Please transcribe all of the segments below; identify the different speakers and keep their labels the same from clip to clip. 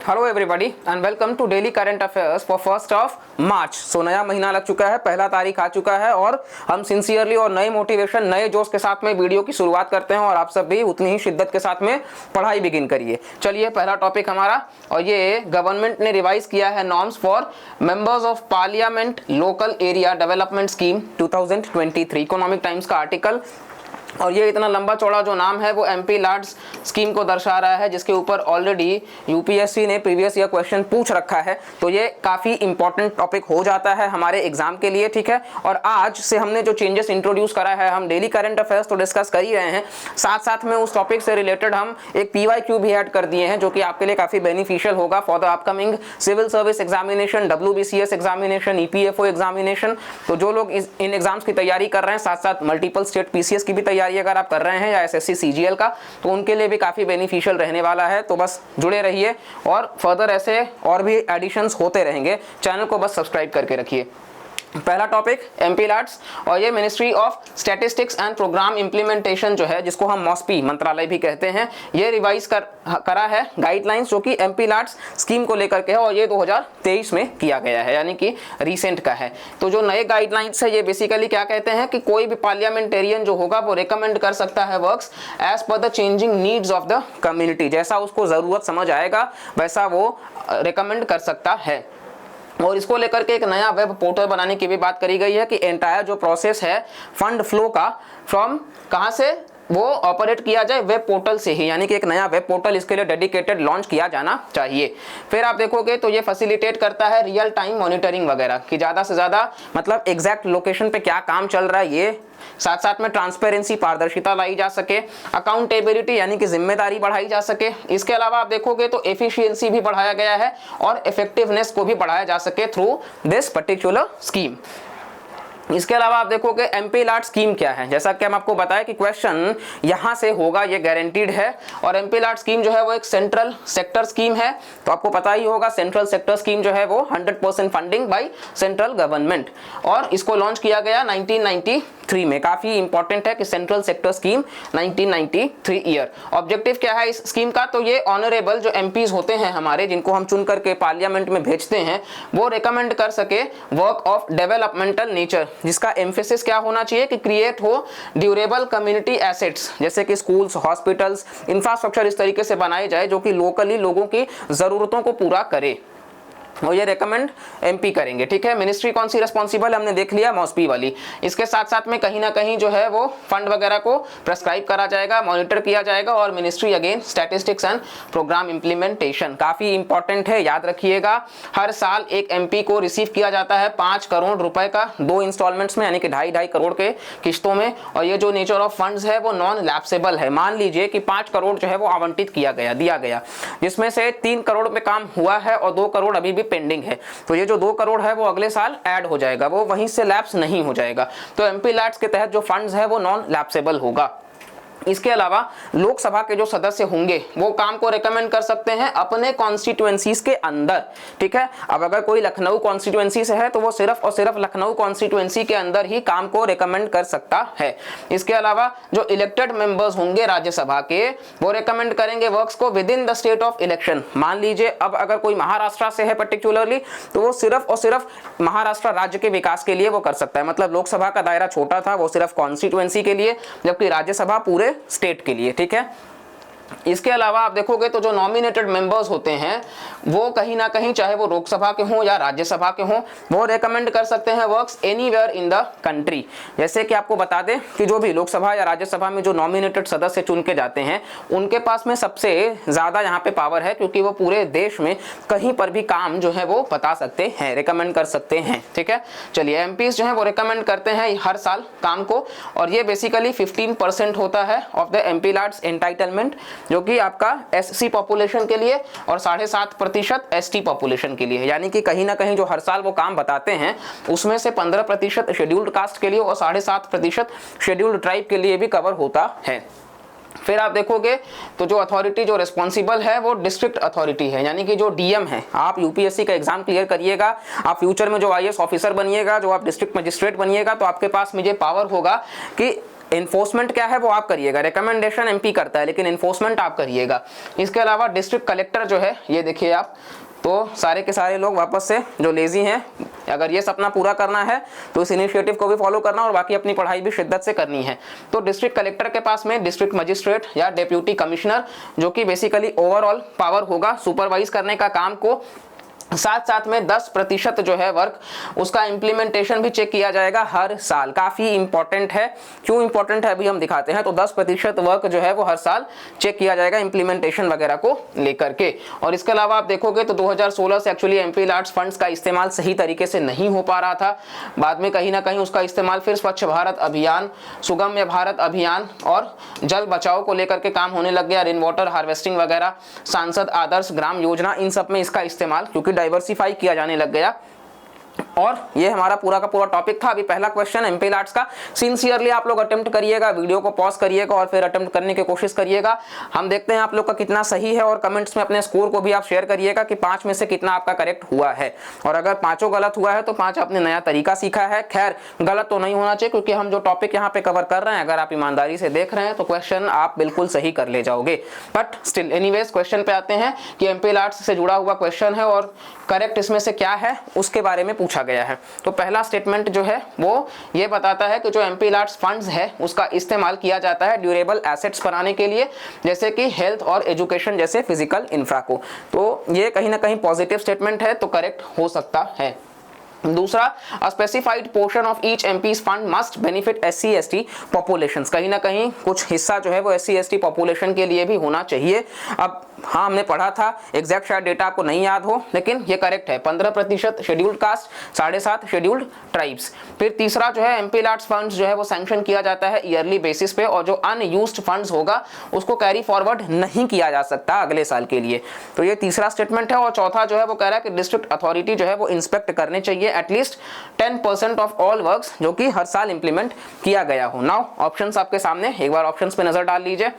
Speaker 1: Hello everybody and welcome to daily current affairs for 1 March. So नया महीना लग चुका है, पहला तारीख आ चुका है और हम सिंसियरली और नए मोटिवेशन नए जोश के साथ में वीडियो की शुरुआत करते हैं और आप सब भी उतनी ही शिद्दत के साथ में पढ़ाई बिगिन करिए। चलिए पहला टॉपिक हमारा, और ये गवर्नमेंट ने रिवाइज किया है norms for members of parliament local area development scheme 2023, economic times का आर्टिकल। और ये इतना लंबा चौड़ा जो नाम है वो एमपी लाड्स स्कीम को दर्शा रहा है, जिसके ऊपर ऑलरेडी यूपीएससी ने प्रीवियस ईयर क्वेश्चन पूछ रखा है। तो ये काफ़ी इंपॉर्टेंट टॉपिक हो जाता है हमारे एग्जाम के लिए, ठीक है। और आज से हमने जो चेंजेस इंट्रोड्यूस करा है, हम डेली करंट अफेयर्स तो डिस्कस कर ही रहे हैं, साथ साथ में उस टॉपिक से रिलेटेड हम एक पीवाईक्यू भी ऐड कर दिए हैं, जो कि आपके लिए काफ़ी बेनिफिशियल होगा for the upcoming civil service examination, WBCS examination, EPFO examination. तो जो लोग इन एग्जाम्स की तैयारी कर रहे हैं, साथ साथ मल्टीपल स्टेट PCS की भी तैयारी अगर आप कर रहे हैं या SSC CGL का, तो उनके लिए भी काफ़ी बेनिफिशियल रहने वाला है। तो बस जुड़े रहिए और फर्दर ऐसे और भी एडिशंस होते रहेंगे। चैनल को बस सब्सक्राइब करके रखिए। पहला टॉपिक एमपी लाड्स, और ये ministry of statistics and programme implementation जो है, जिसको हम मॉस्पी मंत्रालय भी कहते हैं, ये रिवाइज करा है गाइडलाइंस जो कि एमपी लाड्स स्कीम को लेकर के है, और ये 2023 में किया गया है, यानी कि रिसेंट का है। तो जो नए गाइडलाइंस है ये बेसिकली क्या कहते हैं कि कोई भी पार्लियामेंटेरियन जो होगा वो रिकमेंड कर सकता है works as per the changing needs of the community, जैसा उसको ज़रूरत समझ आएगा वैसा वो रिकमेंड कर सकता है। और इसको लेकर के एक नया वेब पोर्टल बनाने की भी बात करी गई है कि एंटायर जो प्रोसेस है फंड फ्लो का फ्रॉम कहाँ से वो ऑपरेट किया जाए, वेब पोर्टल से ही, यानी कि एक नया वेब पोर्टल इसके लिए डेडिकेटेड लॉन्च किया जाना चाहिए। फिर आप देखोगे तो ये फैसिलिटेट करता है रियल टाइम मॉनिटरिंग वगैरह कि ज़्यादा से ज़्यादा मतलब एग्जैक्ट लोकेशन पे क्या काम चल रहा है, ये साथ साथ में ट्रांसपेरेंसी पारदर्शिता लाई जा सके, अकाउंटेबिलिटी यानी कि जिम्मेदारी बढ़ाई जा सके। इसके अलावा आप देखोगे तो एफिशिएंसी भी बढ़ाया गया है और इफेक्टिवनेस को भी बढ़ाया जा सके थ्रू दिस पर्टिकुलर स्कीम। इसके अलावा आप देखोगे एमपी लाड स्कीम क्या है, जैसा कि हम आपको बताया कि क्वेश्चन यहां से होगा, ये गारंटीड है। और एमपी लाड स्कीम जो है वो एक सेंट्रल सेक्टर स्कीम है, तो आपको पता ही होगा सेंट्रल सेक्टर स्कीम जो है वो 100% फंडिंग बाय सेंट्रल गवर्नमेंट, और इसको लॉन्च किया गया 1993 में। काफी इंपॉर्टेंट है कि central sector scheme 1993 year. Objective क्या है इस स्कीम का, तो ये ऑनरेबल जो एमपीज होते हैं हमारे, जिनको हम चुन करके पार्लियामेंट में भेजते हैं, वो रिकमेंड कर सके वर्क ऑफ डेवलपमेंटल नेचर, जिसका एम्फेसिस क्या होना चाहिए कि क्रिएट हो ड्यूरेबल कम्युनिटी एसेट्स, जैसे कि स्कूल्स, हॉस्पिटल्स, इंफ्रास्ट्रक्चर इस तरीके से बनाए जाए जो कि लोकली लोगों की जरूरतों को पूरा करे, और ये रेकमेंड एमपी करेंगे, ठीक है। मिनिस्ट्री कौन सी रिस्पॉन्सिबल हमने देख लिया, मॉस्पी वाली। इसके साथ साथ में कहीं ना कहीं जो है वो फंड वगैरह को प्रेस्क्राइब करा जाएगा, मॉनिटर किया जाएगा, और ministry again statistics and programme implementation, काफी इंपॉर्टेंट है, याद रखिएगा। हर साल एक एमपी को रिसीव किया जाता है 5 करोड़ रुपए का 2 इंस्टॉलमेंट्स में, यानी कि 2.5 करोड़ के किस्तों में। और ये जो नेचर ऑफ फंड्स है वो नॉन लैप्सेबल है। मान लीजिए कि 5 करोड़ जो है वो आवंटित किया गया, दिया गया, जिसमें से 3 करोड़ पे काम हुआ है और 2 करोड़ अभी भी पेंडिंग है, तो ये जो 2 करोड़ है वो अगले साल ऐड हो जाएगा, वो वहीं से लैप्स नहीं हो जाएगा। तो एमपी लैड्स के तहत जो फंड्स है वो नॉन लैप्सेबल होगा। इसके अलावा लोकसभा के जो सदस्य होंगे वो काम को रेकमेंड कर सकते हैं अपने कॉन्स्टिट्यूएंसीज के अंदर, ठीक है। अब अगर कोई लखनऊ कॉन्स्टिट्यूएंसी से है तो वो सिर्फ और सिर्फ लखनऊ कॉन्स्टिट्यूएंसी के अंदर ही काम को रेकमेंड कर सकता है। इसके अलावा जो इलेक्टेड मेंबर्स होंगे राज्यसभा के, वो रेकमेंड करेंगे वर्क्स को with in the state of election. मान लीजिए अब अगर कोई महाराष्ट्र से है पर्टिकुलरली, तो वो सिर्फ और सिर्फ महाराष्ट्र राज्य के विकास के लिए वो कर सकता है। मतलब लोकसभा का दायरा छोटा था, वो सिर्फ कॉन्स्टिट्यूएंसी के लिए, जबकि राज्यसभा पूरे स्टेट के लिए, ठीक है। इसके अलावा आप देखोगे तो जो नॉमिनेटेड मेंबर्स होते हैं वो कहीं ना कहीं, चाहे वो लोकसभा के हों या राज्यसभा के हों, वो रेकमेंड कर सकते हैं works anywhere in the country. जैसे कि आपको बता दें कि जो भी लोकसभा या राज्यसभा में जो नॉमिनेटेड सदस्य चुन के जाते हैं, उनके पास में सबसे ज़्यादा यहाँ पे पावर है, क्योंकि वो पूरे देश में कहीं पर भी काम जो है वो बता सकते हैं, रेकमेंड कर सकते हैं, ठीक है। चलिए एमपीज जो है वो रेकमेंड करते हैं हर साल काम को, और ये बेसिकली 15% होता है ऑफ द एमपी लाड्स एंटाइटलमेंट, जो कि आपका एससी पॉपुलेशन के लिए और 7.5% एसटी पॉपुलेशन के लिए है। यानी कि कहीं ना कहीं जो हर साल वो काम बताते हैं उसमें से 15% शेड्यूल्ड कास्ट के लिए और 7.5% शेड्यूल्ड ट्राइब के लिए भी कवर होता है। फिर आप देखोगे तो जो अथॉरिटी जो रिस्पॉन्सिबल है वो डिस्ट्रिक्ट अथॉरिटी है, यानी कि जो डीएम है। आप यूपीएससी का एग्जाम क्लियर करिएगा, आप फ्यूचर में जो आईएएस ऑफिसर बनिएगा, जो आप डिस्ट्रिक्ट मजिस्ट्रेट बनिएगा, तो आपके पास मुझे पावर होगा कि इन्फोर्समेंट क्या है वो आप करिएगा, रिकमेंडेशन एमपी करता है लेकिन इन्फोर्समेंट आप करिएगा। इसके अलावा डिस्ट्रिक्ट कलेक्टर जो है ये देखिए आप, तो सारे के सारे लोग वापस से जो लेजी हैं, अगर ये सपना पूरा करना है तो इस इनिशिएटिव को भी फॉलो करना और बाकी अपनी पढ़ाई भी शिद्दत से करनी है। तो डिस्ट्रिक्ट कलेक्टर के पास में डिस्ट्रिक्ट मजिस्ट्रेट या डेप्यूटी कमिश्नर, जो कि बेसिकली ओवरऑल पावर होगा सुपरवाइज करने का काम को, साथ साथ में 10% जो है वर्क उसका इम्प्लीमेंटेशन भी चेक किया जाएगा हर साल। काफ़ी इंपॉर्टेंट है, क्यों इंपॉर्टेंट है अभी हम दिखाते हैं। तो 10% वर्क जो है वो हर साल चेक किया जाएगा इम्प्लीमेंटेशन वगैरह को लेकर के। और इसके अलावा आप देखोगे तो 2016 से एक्चुअली एमपी लाट्स फंड्स का इस्तेमाल सही तरीके से नहीं हो पा रहा था। बाद में कहीं ना कहीं उसका इस्तेमाल फिर स्वच्छ भारत अभियान, सुगम्य भारत अभियान और जल बचाओ को लेकर के काम होने लग गया, रेन वाटर हार्वेस्टिंग वगैरह, सांसद आदर्श ग्राम योजना, इन सब में इसका इस्तेमाल क्योंकि डाइवर्सिफाई किया जाने लग गया। और ये हमारा पूरा का पूरा टॉपिक था। अभी पहला क्वेश्चन एमपी लाट्स का सिंसियरली आप लोग अटेम्प्ट करिएगा, वीडियो को पॉज करिएगा और फिर अटेम्प्ट करने की कोशिश करिएगा। हम देखते हैं आप लोग का कितना सही है और कमेंट्स में अपने स्कोर को भी आप शेयर करिएगा कि 5 में से कितना आपका करेक्ट हुआ है। और अगर 5 गलत हुआ है तो 5 आपने नया तरीका सीखा है। खैर गलत तो नहीं होना चाहिए क्योंकि हम जो टॉपिक यहाँ पे कवर कर रहे हैं, अगर आप ईमानदारी से देख रहे हैं तो क्वेश्चन आप बिल्कुल सही कर ले जाओगे। बट स्टिल एनीवेज क्वेश्चन पे आते हैं कि एमपी लाट्स से जुड़ा हुआ क्वेश्चन है और करेक्ट इसमें से क्या है उसके बारे में पूछा गया है। तो पहला स्टेटमेंट जो है वो ये बताता है कि जो एमपी लाट्स फंड्स है उसका इस्तेमाल किया जाता है ड्यूरेबल एसेट्स बनाने के लिए, जैसे कि हेल्थ और एजुकेशन जैसे फिजिकल इंफ्रा को। तो ये कहीं ना कहीं पॉजिटिव स्टेटमेंट है, तो करेक्ट हो सकता है। दूसरा, specified portion of each MPs fund must benefit SC ST populations, कहीं ना कहीं कुछ हिस्सा जो है वो SC ST पॉपुलेशन के लिए भी होना चाहिए। अब हाँ हमने पढ़ा था, एग्जैक्ट शायद डेटा आपको नहीं याद हो लेकिन ये करेक्ट है। 15% शेड्यूल्ड कास्ट, 7.5 शेड्यूल्ड ट्राइब्स। फिर तीसरा जो है एमपी लाट्स फंड्स जो है वो सैंक्शन किया जाता है ईयरली बेसिस पे और जो अनयूज्ड फंड्स होगा उसको कैरी फॉरवर्ड नहीं किया जा सकता अगले साल के लिए। तो ये तीसरा स्टेटमेंट है। और चौथा जो है वो कह रहा है कि डिस्ट्रिक्ट अथॉरिटी जो है वो इंस्पेक्ट करने चाहिए एटलीस्ट 10% ऑफ ऑल वर्क्स जो कि हर साल इंप्लीमेंट किया गया हो। नाउ ऑप्शंस आपके सामने, एक बार ऑप्शंस पे नजर डाल लीजिए।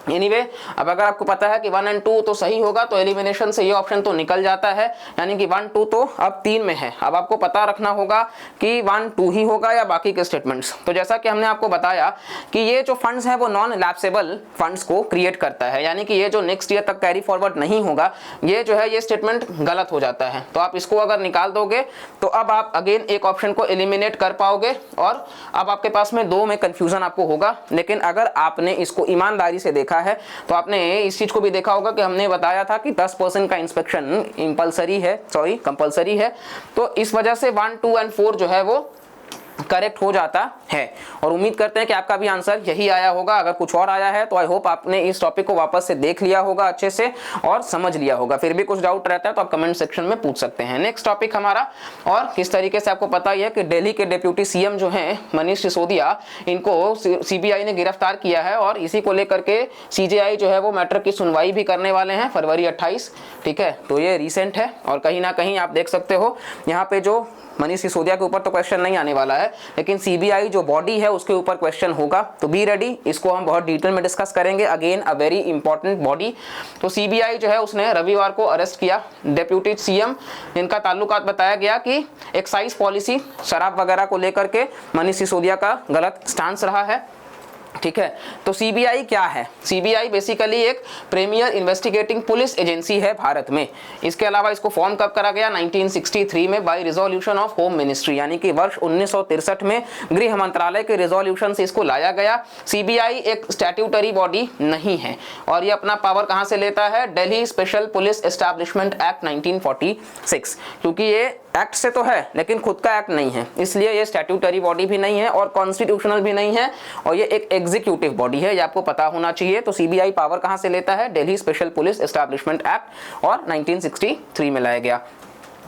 Speaker 1: एनीवे अब अगर आपको पता है कि 1 और 2 तो सही होगा तो एलिमिनेशन से ये ऑप्शन तो निकल जाता है, यानी कि 1, 2 तो अब 3 में है। अब आपको पता रखना होगा कि 1, 2 ही होगा या बाकी के स्टेटमेंट्स। तो जैसा कि हमने आपको बताया कि ये जो फंड्स हैं वो नॉन लैप्सेबल फंड्स को क्रिएट करता है, यानी कि ये जो नेक्स्ट ईयर तक कैरी फॉरवर्ड नहीं होगा, ये जो है ये स्टेटमेंट गलत हो जाता है। तो आप इसको अगर निकाल दोगे तो अब आप अगेन एक ऑप्शन को एलिमिनेट कर पाओगे और अब आपके पास में 2 में कंफ्यूजन आपको होगा। लेकिन अगर आपने इसको ईमानदारी से देखा है तो आपने इस चीज को भी देखा होगा कि हमने बताया था कि 10% का इंस्पेक्शन कंपलसरी है। तो इस वजह से 1, 2 और 4 जो है वो करेक्ट हो जाता है। और उम्मीद करते हैं कि आपका भी आंसर यही आया होगा। अगर कुछ और आया है तो आई होप आपने इस टॉपिक को वापस से देख लिया होगा अच्छे से और समझ लिया होगा। फिर भी कुछ डाउट रहता है तो आप कमेंट सेक्शन में पूछ सकते हैं। नेक्स्ट टॉपिक हमारा, और किस तरीके से आपको पता ही है कि दिल्ली के डिप्यूटी सीएम जो हैं मनीष सिसोदिया, इनको सीबीआई ने गिरफ्तार किया है और इसी को लेकर के सीजेआई जो है वो मैटर की सुनवाई भी करने वाले हैं फरवरी 28। ठीक है, तो ये रिसेंट है और कहीं ना कहीं आप देख सकते हो यहाँ पे जो मनीष सिसोदिया के ऊपर तो क्वेश्चन नहीं आने वाला है लेकिन सीबीआई जो बॉडी है उसके ऊपर क्वेश्चन होगा। तो बी रेडी, इसको हम बहुत डिटेल में डिस्कस करेंगे। Again a very important body. तो सीबीआई जो है उसने रविवार को अरेस्ट किया डिप्यूटी सीएम, इनका ताल्लुकात बताया गया कि एक्साइज पॉलिसी शराब वगैरह को लेकर के मनीष सिसोदिया का गलत स्टांस रहा है। ठीक है, तो सीबीआई क्या है? सीबीआई बेसिकली एक प्रीमियर इन्वेस्टिगेटिंग पुलिस एजेंसी है भारत में। इसके अलावा इसको फॉर्म कब करा गया? 1963 में by resolution of home ministry, यानी कि वर्ष 1963 में गृह मंत्रालय के रिजोल्यूशन से इसको लाया गया। सीबीआई एक स्टैट्यूटरी बॉडी नहीं है और ये अपना पावर कहां से लेता है? Delhi special police establishment act 1946, क्योंकि ये एक्ट से तो है लेकिन खुद का एक्ट नहीं है, इसलिए ये स्टैट्यूटरी बॉडी भी नहीं है और कॉन्स्टिट्यूशनल भी नहीं है और ये एक एग्जीक्यूटिव बॉडी है, ये आपको पता होना चाहिए। तो सीबीआई पावर कहां से लेता है? Delhi special police establishment act और 1963 में लाया गया।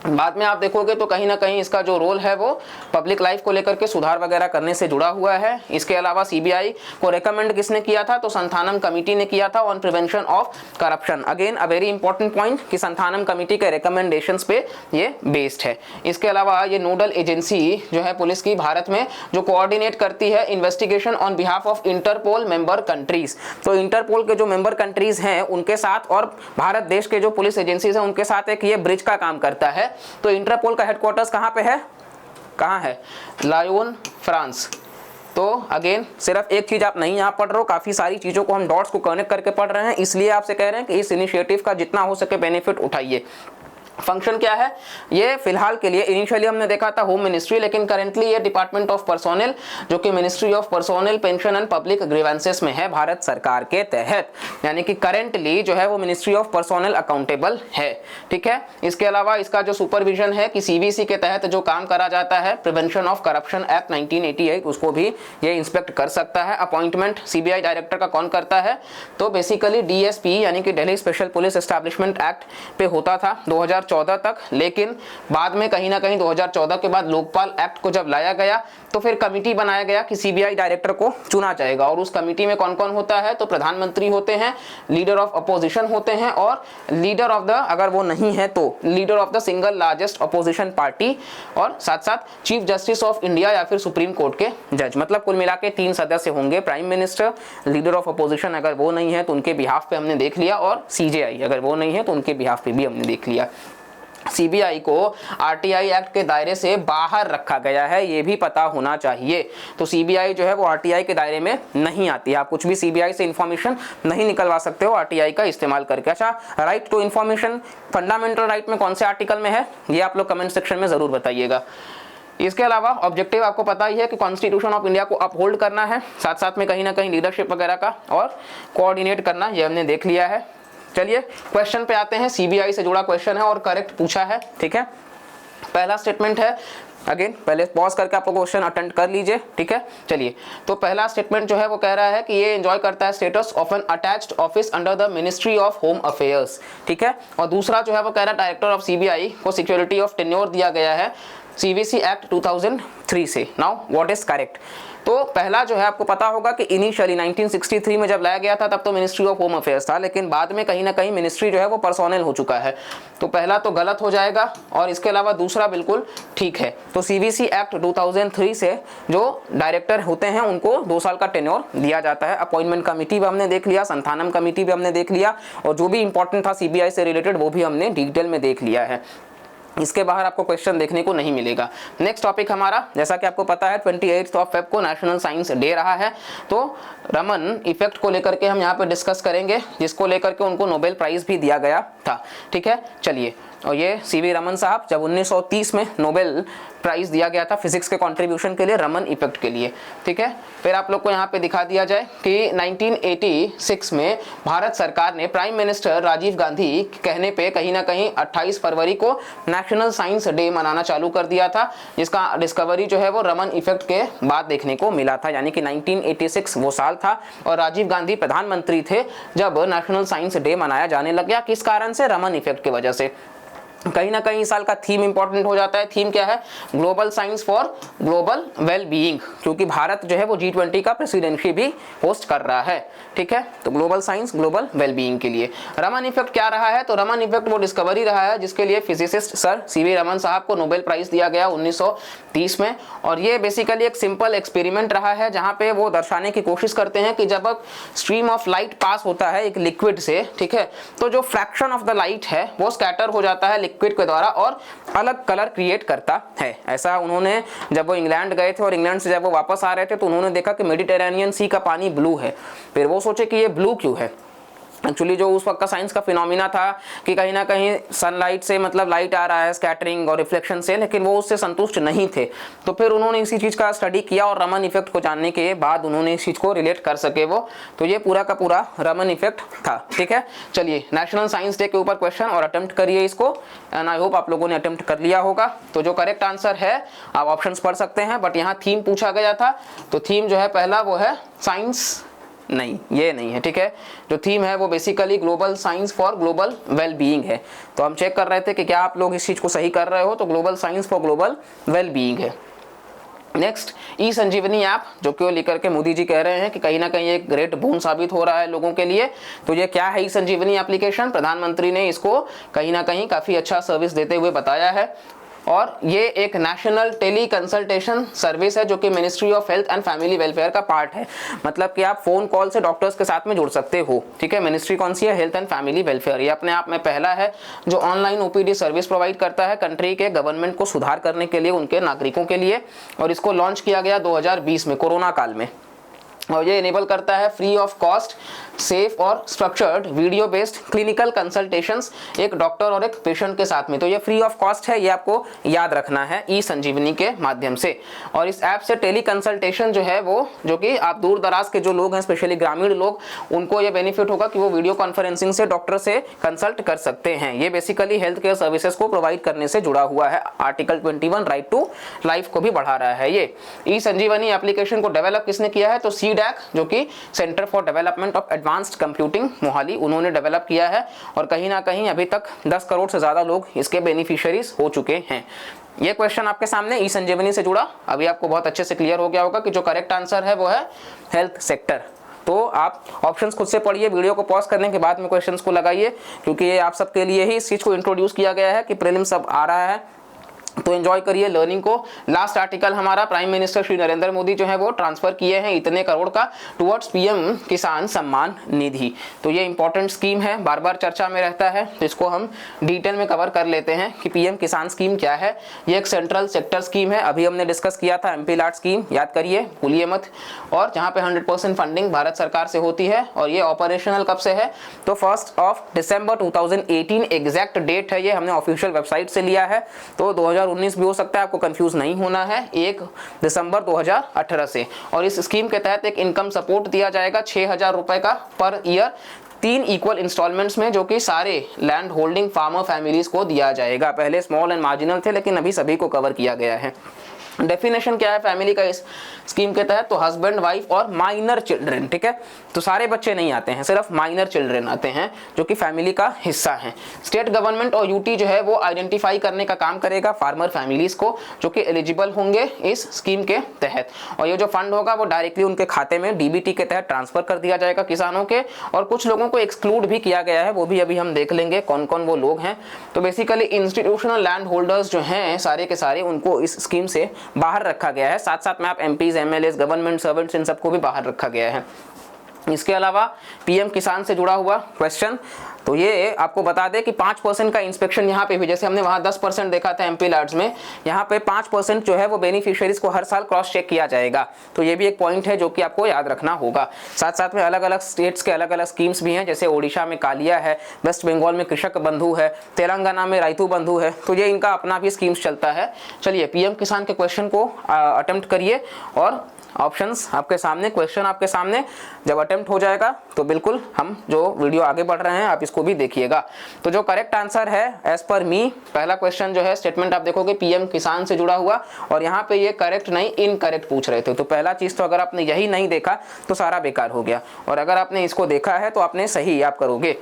Speaker 1: बाद में आप देखोगे तो कहीं ना कहीं इसका जो रोल है वो पब्लिक लाइफ को लेकर के सुधार वगैरह करने से जुड़ा हुआ है। इसके अलावा सीबीआई को रेकमेंड किसने किया था? तो संथानम कमेटी ने किया था on prevention of corruption. Again a very important point कि संथानम कमेटी के रिकमेंडेशंस पे ये बेस्ड है। इसके अलावा ये नोडल एजेंसी जो है पुलिस की भारत में, जो कोऑर्डिनेट करती है investigation on behalf of Interpol member countries. तो इंटरपोल के जो मेंबर कंट्रीज हैं उनके साथ और भारत देश के जो पुलिस एजेंसीज हैं उनके साथ एक ये ब्रिज का काम करता है। तो इंटरपोल का हेडक्वार्टर्स कहां पे है? कहां है? लायोन, फ्रांस। तो अगेन सिर्फ एक चीज आप नहीं यहाँ पढ़ रहे हो, काफी सारी चीजों को हम डॉट्स को कनेक्ट करके पढ़ रहे हैं, इसलिए आपसे कह रहे हैं कि इस इनिशिएटिव का जितना हो सके बेनिफिट उठाइए। फंक्शन क्या है ये, फिलहाल के लिए इनिशियली हमने देखा था होम मिनिस्ट्री, लेकिन करेंटली ये डिपार्टमेंट ऑफ पर्सोनल, जो कि ministry of personnel pension and public grievances में है भारत सरकार के तहत, यानी कि करेंटली जो है वो मिनिस्ट्री ऑफ पर्सोनल अकाउंटेबल है। ठीक है, इसके अलावा इसका जो सुपरविजन है कि सीवीसी के तहत जो काम करा जाता है, प्रिवेंशन ऑफ करप्शन एक्ट 1988, उसको भी ये इंस्पेक्ट कर सकता है। अपॉइंटमेंट सीबीआई डायरेक्टर का कौन करता है, तो बेसिकली डीएसपी यानी कि Delhi special police establishment act पे होता था 2014 तक, लेकिन बाद में कहीं ना कहीं 2014 के बाद लोकपाल एक्ट को जब लाया गया तो फिर कमिटी बनाया गया कि सीबीआई डायरेक्टर को चुना जाएगा, और उस कमिटी में कौन कौन होता है, तो प्रधानमंत्री होते हैं, लीडर ऑफ अपोजिशन होते हैं, और लीडर ऑफ द, अगर वो नहीं है तो leader of the single largest opposition party, और साथ साथ चीफ जस्टिस ऑफ इंडिया या फिर सुप्रीम कोर्ट के जज। मतलब कुल मिला के 3 सदस्य होंगे, prime minister, leader of opposition अगर वो नहीं है तो उनके बिहाफ पे हमने देख लिया, और सीजेआई अगर वो नहीं है तो उनके बिहाफ पे भी हमने देख लिया। सीबीआई को आरटीआई एक्ट के दायरे से बाहर रखा गया है, ये भी पता होना चाहिए। तो सीबीआई जो है वो आरटीआई के दायरे में नहीं आती है, आप कुछ भी सीबीआई से इंफॉर्मेशन नहीं निकलवा सकते हो आरटीआई का इस्तेमाल करके। अच्छा, right to information fundamental right में कौन से आर्टिकल में है, ये आप लोग कमेंट सेक्शन में जरूर बताइएगा। इसके अलावा ऑब्जेक्टिव आपको पता ही है कि कॉन्स्टिट्यूशन ऑफ इंडिया को अपहोल्ड करना है, साथ साथ में कहीं ना कहीं लीडरशिप वगैरह का और कोऑर्डिनेट करना, ये हमने देख लिया है। चलिए क्वेश्चन पे आते हैं, सीबीआई से जुड़ा क्वेश्चन है और करेक्ट पूछा है। ठीक है, पहला स्टेटमेंट है, अगेन पहले पॉज करके आप लोग क्वेश्चन अटेंड कर लीजिए। ठीक है, चलिए तो पहला स्टेटमेंट जो है वो कह रहा है कि ये एंजॉय करता है status of N attached office under the ministry of home affairs. ठीक है, और दूसरा जो है वो कह रहा है डायरेक्टर ऑफ सीबीआई को सिक्योरिटी ऑफ टेन्योर दिया गया है सीवीसी एक्ट 2003 से। नाउ व्हाट इज करेक्ट, तो पहला जो है आपको पता होगा कि इनिशियली 1963 में जब लाया गया था तब तो मिनिस्ट्री ऑफ होम अफेयर्स था, लेकिन बाद में कहीं ना कहीं मिनिस्ट्री जो है वो पर्सोनल हो चुका है, तो पहला तो गलत हो जाएगा, और इसके अलावा दूसरा बिल्कुल ठीक है। तो सीवीसी एक्ट 2003 से जो डायरेक्टर होते हैं उनको 2 साल का टेन्योर दिया जाता है। अपॉइंटमेंट कमेटी भी हमने देख लिया, संथानम कमेटी भी हमने देख लिया, और जो भी इंपॉर्टेंट था सीबीआई से रिलेटेड वो भी हमने डिटेल में देख लिया है। इसके बाहर आपको क्वेश्चन देखने को नहीं मिलेगा। नेक्स्ट टॉपिक हमारा, जैसा कि आपको पता है 28 फेब को नेशनल साइंस डे रहा है, तो रमन इफेक्ट को लेकर के हम यहाँ पे डिस्कस करेंगे, जिसको लेकर के उनको नोबेल प्राइज भी दिया गया था। ठीक है, चलिए, और ये सीवी रमन साहब, जब 1930 में नोबेल प्राइज दिया गया था फिजिक्स के कंट्रीब्यूशन के लिए, रमन इफेक्ट के लिए। ठीक है, फिर आप लोग को यहाँ पे दिखा दिया जाए कि 1986 में भारत सरकार ने प्राइम मिनिस्टर राजीव गांधी के कहने पे कहीं ना कहीं 28 फरवरी को नेशनल साइंस डे मनाना चालू कर दिया था, जिसका डिस्कवरी जो है वो रमन इफेक्ट के बाद देखने को मिला था, यानी कि 1986 वो साल था और राजीव गांधी प्रधानमंत्री थे जब नेशनल साइंस डे मनाया जाने लग गया। किस कारण से, रमन इफेक्ट की वजह से। कहीं ना कहीं इस साल का थीम इंपॉर्टेंट हो जाता है। थीम क्या है, global science for global well being, क्योंकि भारत जो है वो G20 का प्रेसिडेंसी भी होस्ट कर रहा है। ठीक है, तो global science global well being के लिए रमन इफेक्ट क्या रहा है, तो रमन इफेक्ट वो डिस्कवरी रहा है जिसके लिए फिजिसिस्ट सर सीवी रमन साहब को नोबेल प्राइज दिया गया 1930 में। और ये बेसिकली एक सिंपल एक्सपेरिमेंट रहा है जहाँ पे वो दर्शाने की कोशिश करते हैं कि जब स्ट्रीम ऑफ लाइट पास होता है एक लिक्विड से, ठीक है, तो जो फ्रैक्शन ऑफ द लाइट है वो स्कैटर हो जाता है लिक्विड के द्वारा और अलग कलर क्रिएट करता है। ऐसा उन्होंने, जब वो इंग्लैंड गए थे और इंग्लैंड से जब वो वापस आ रहे थे तो उन्होंने देखा कि मेडिटेरेनियन सी का पानी ब्लू है। फिर वो सोचे कि ये ब्लू क्यों है। एक्चुअली जो उस वक्त का साइंस का फिनोमिना था कि कहीं ना कहीं सनलाइट से मतलब लाइट आ रहा है स्कैटरिंग और रिफ्लेक्शन से, लेकिन वो उससे संतुष्ट नहीं थे। तो फिर उन्होंने इसी चीज़ का स्टडी किया और रमन इफेक्ट को जानने के बाद उन्होंने इस चीज़ को रिलेट कर सके वो। तो ये पूरा का पूरा रमन इफेक्ट था। ठीक है, चलिए नेशनल साइंस डे के ऊपर क्वेश्चन और अटेम्प्ट करिए इसको, एंड आई होप आप लोगों ने अटेम्प्ट कर लिया होगा। तो जो करेक्ट आंसर है आप ऑप्शंस पढ़ सकते हैं, बट यहाँ थीम पूछा गया था, तो थीम जो है पहला वो है साइंस, नहीं ये नहीं है। ठीक है, जो थीम है वो basically global science for global well being है। तो हम चेक कर रहे थे कि क्या आप लोग इस चीज को सही कर रहे हो, तो global science for global well being है। नेक्स्ट, ई संजीवनी ऐप, जो कि वो लेकर के मोदी जी कह रहे हैं कि कहीं ना कहीं एक ग्रेट बून साबित हो रहा है लोगों के लिए। तो ये क्या है ई संजीवनी एप्लीकेशन, प्रधानमंत्री ने इसको कहीं ना कहीं काफी अच्छा सर्विस देते हुए बताया है। और ये एक नेशनल टेली कंसल्टेशन सर्विस है जो कि ministry of health and family welfare का पार्ट है। मतलब कि आप फोन कॉल से डॉक्टर्स के साथ में जुड़ सकते हो, ठीक है। मिनिस्ट्री कौन सी है? Health and family welfare. ये अपने आप में पहला है जो ऑनलाइन ओपीडी सर्विस प्रोवाइड करता है कंट्री के गवर्नमेंट को सुधार करने के लिए, उनके नागरिकों के लिए, और इसको लॉन्च किया गया 2020 में, कोरोना काल में। और ये इनेबल करता है फ्री ऑफ कॉस्ट, सेफ और structured video based clinical consultations एक डॉक्टर और एक पेशेंट के साथ में। तो ये फ्री ऑफ कॉस्ट है, ये आपको याद रखना है ई संजीवनी के माध्यम से। और इस ऐप से टेली कंसल्टेशन जो है वो, जो कि आप दूर दराज के जो लोग हैं, स्पेशली ग्रामीण लोग, उनको ये बेनिफिट होगा कि वो वीडियो कॉन्फ्रेंसिंग से डॉक्टर से कंसल्ट कर सकते हैं। ये बेसिकली हेल्थ केयर सर्विसेज को प्रोवाइड करने से जुड़ा हुआ है। आर्टिकल 21 राइट टू लाइफ को भी बढ़ा रहा है। ये ई संजीवनी एप्लीकेशन को डेवलप किसने किया है? तो सीडैक, जो कि centre for development of advanced computing Mohali, उन्होंने डेवलप किया है। और कहीं ना कहीं अभी तक 10 करोड़ से ज्यादा लोग इसके बेनिफिशियरीज हो चुके हैं। ये क्वेश्चन आपके सामने ई संजीवनी से जुड़ा, अभी आपको बहुत अच्छे से क्लियर हो गया होगा कि जो करेक्ट आंसर है वो है हेल्थ सेक्टर। तो आप ऑप्शंस खुद से पढ़िए, वीडियो को पॉज करने के बाद में क्वेश्चंस को लगाइए, क्योंकि ये आप सबके लिए ही इस चीज को इंट्रोड्यूस किया गया है कि प्रीलिम्स अब आ रहा है, तो एंजॉय करिए लर्निंग को। लास्ट आर्टिकल हमारा प्राइम मिनिस्टर श्री नरेंद्र मोदी जो है वो ट्रांसफर किए हैं इतने करोड़ का टुवर्ड्स पीएम किसान सम्मान निधि। तो ये इंपॉर्टेंट स्कीम है, बार बार चर्चा में रहता है, तो इसको हम डिटेल में कवर कर लेते हैं कि पीएम किसान स्कीम क्या है। ये एक सेंट्रल सेक्टर स्कीम है, अभी हमने डिस्कस किया था एमपी लाट स्कीम, याद करिए, भूलिए मत। और जहाँ पे 100% फंडिंग भारत सरकार से होती है। और ये ऑपरेशनल कब से है? तो 1 दिसंबर 2018 एग्जैक्ट डेट है, ये हमने ऑफिशियल वेबसाइट से लिया है। तो 2019 भी हो सकता है, आपको कंफ्यूज नहीं होना है, 1 दिसंबर 2018 से। और इस स्कीम के तहत एक इनकम सपोर्ट दिया जाएगा 6,000 रुपए का पर ईयर, 3 इक्वल इंस्टॉलमेंट्स में, जो कि सारे लैंड होल्डिंग फार्मर फैमिलीज को दिया जाएगा। पहले स्मॉल एंड मार्जिनल थे, लेकिन अभी सभी को कवर किया गया है। डेफिनेशन क्या है फैमिली का इस स्कीम के तहत? तो हस्बैंड, वाइफ और माइनर चिल्ड्रन, ठीक है। तो सारे बच्चे नहीं आते हैं, सिर्फ माइनर चिल्ड्रन आते हैं जो कि फैमिली का हिस्सा हैं। स्टेट गवर्नमेंट और यूटी जो है वो आइडेंटिफाई करने का काम करेगा फार्मर फैमिलीज को जो कि एलिजिबल होंगे इस स्कीम के तहत। और ये जो फंड होगा वो डायरेक्टली उनके खाते में डीबीटी के तहत ट्रांसफर कर दिया जाएगा किसानों के। और कुछ लोगों को एक्सक्लूड भी किया गया है, वो भी अभी हम देख लेंगे कौन कौन वो लोग हैं। तो बेसिकली इंस्टीट्यूशनल लैंड होल्डर्स जो हैं सारे के सारे, उनको इस स्कीम से बाहर रखा गया है। साथ साथ में आप एमपीज, एमएलएस, गवर्नमेंट सर्वेंट्स, इन सबको भी बाहर रखा गया है। इसके अलावा पीएम किसान से जुड़ा हुआ क्वेश्चन, तो ये आपको बता दें कि 5% का इंस्पेक्शन यहाँ पे भी, जैसे हमने वहाँ 10% देखा था एमपी लैड्स में, यहाँ पे 5% जो है वो बेनिफिशियरीज को हर साल क्रॉस चेक किया जाएगा। तो ये भी एक पॉइंट है जो कि आपको याद रखना होगा। साथ साथ में अलग अलग स्टेट्स के अलग अलग स्कीम्स भी हैं, जैसे ओडिशा में कालिया है, वेस्ट बंगाल में कृषक बंधु है, तेलंगाना में राइतु बंधु है। तो ये इनका अपना भी स्कीम्स चलता है। चलिए पीएम किसान के क्वेश्चन को अटेम्प्ट करिए, और ऑप्शंस आपके सामने, क्वेश्चन आपके सामने। जब अटेम्प्ट हो जाएगा तो बिल्कुल हम जो वीडियो आगे बढ़ रहे हैं आप इसको भी देखिएगा। तो जो करेक्ट आंसर है एज पर मी, पहला क्वेश्चन जो है स्टेटमेंट आप देखोगे पीएम किसान से जुड़ा हुआ, और यहाँ पे ये करेक्ट नहीं इनकरेक्ट पूछ रहे थे। तो पहला चीज तो अगर आपने यही नहीं देखा तो सारा बेकार हो गया, और अगर आपने इसको देखा है तो आपने सही आप करोगे।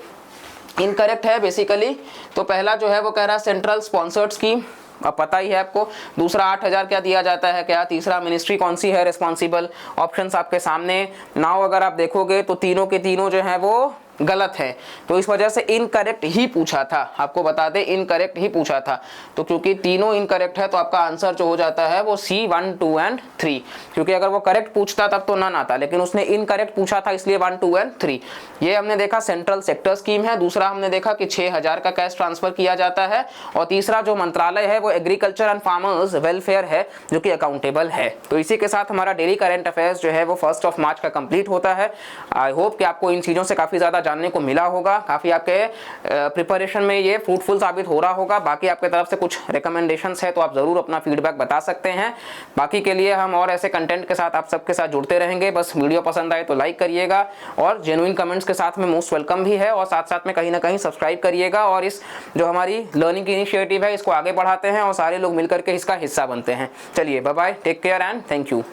Speaker 1: इनकरेक्ट है बेसिकली, तो पहला जो है वो कह रहा है सेंट्रल स्पॉन्सर्ड स्कीम, अब पता ही है आपको। दूसरा 8,000 क्या दिया जाता है क्या? तीसरा मिनिस्ट्री कौन सी है रिस्पॉन्सिबल? ऑप्शंस आपके सामने। नाउ अगर आप देखोगे तो तीनों के तीनों जो है वो गलत है, तो इस वजह से इनकरेक्ट ही पूछा था। आपको बता दें इनकरेक्ट ही पूछा था। तो क्योंकि तीनों इनकरेक्ट है तो आपका आंसर जो हो जाता है वो C 1, 2 एंड 3। क्योंकि अगर वो करेक्ट पूछता तब तो नन आता, लेकिन उसने इनकरेक्ट पूछा था इसलिए 1, 2 एंड 3। ये हमने देखा सेंट्रल सेक्टर स्कीम है। दूसरा हमने देखा कि 6,000 का कैश ट्रांसफर किया जाता है। और तीसरा जो मंत्रालय है वो एग्रीकल्चर एंड फार्मर्स वेलफेयर है जो कि अकाउंटेबल है। तो इसी के साथ हमारा डेली करंट अफेयर्स जो है वो 1 मार्च का कंप्लीट होता है। आई होप कि आपको इन चीजों से काफी ज्यादा जानने को मिला होगा, काफी आपके प्रिपरेशन में ये फ्रूटफुल साबित हो रहा होगा। बाकी आपके तरफ से कुछ रिकमेंडेशंस है तो आप जरूर अपना फीडबैक बता सकते हैं। बाकी के लिए हम और ऐसे कंटेंट के साथ आप सबके साथ जुड़ते रहेंगे। बस वीडियो पसंद आए तो लाइक करिएगा, और जेन्युइन कमेंट्स के साथ में मोस्ट वेलकम भी है, और साथ साथ में कहीं ना कहीं सब्सक्राइब करिएगा। और इस जो हमारी लर्निंग इनिशिएटिव है इसको आगे बढ़ाते हैं और सारे लोग मिलकर के इसका हिस्सा बनते हैं। चलिए bye bye, take care and thank you.